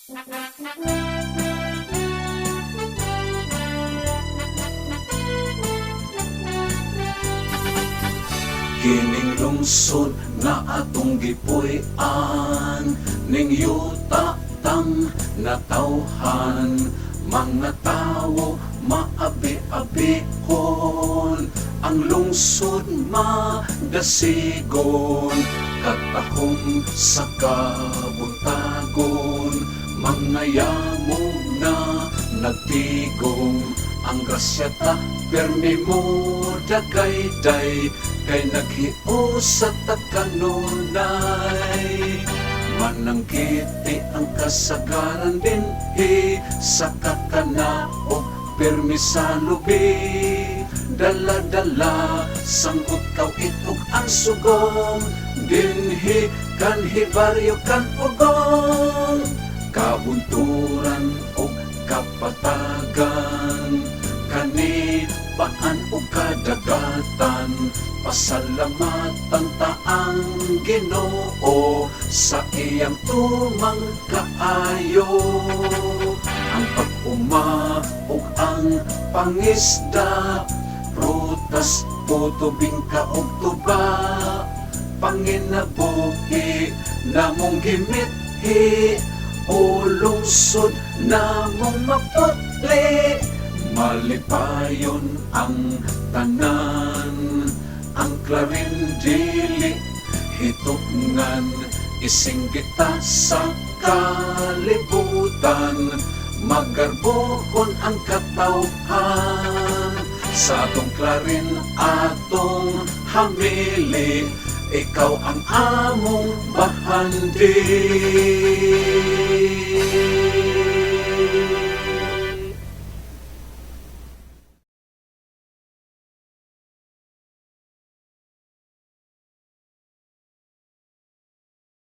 Kining lungsod na atong gipuy-an, ning yuta tang natawhan, mga tawo maabi-abihon, ang lungsod madasigon, katahom sa kabuntagon, mga yamong na nagtigong, ang grasya ta permi mo dagayday, kay naghios sa takanunay. Manangkiti ang kasagaran dinhi sa kakanaog permi sa lubi. Dala-dala sanggut kaw itog ang sugong, dinhi kanhi baryo kan ugong, kabunturan o kapatagan, kani paan o kadagatan, pasalamatan taang Ginoo sa iyang tumang kaayo. Ang pag-uma o ang pangisda, prutas, puto, bingka o tuba, panginabuhi namong gimithi, o lungsod namong maputli. Malipayon ang tanan, ang Clarindili hitungan, isinggita sa kalibutan, magarbohon ang katawhan. Sa atong Clarin atong hamili, ikaw ang among bahandi.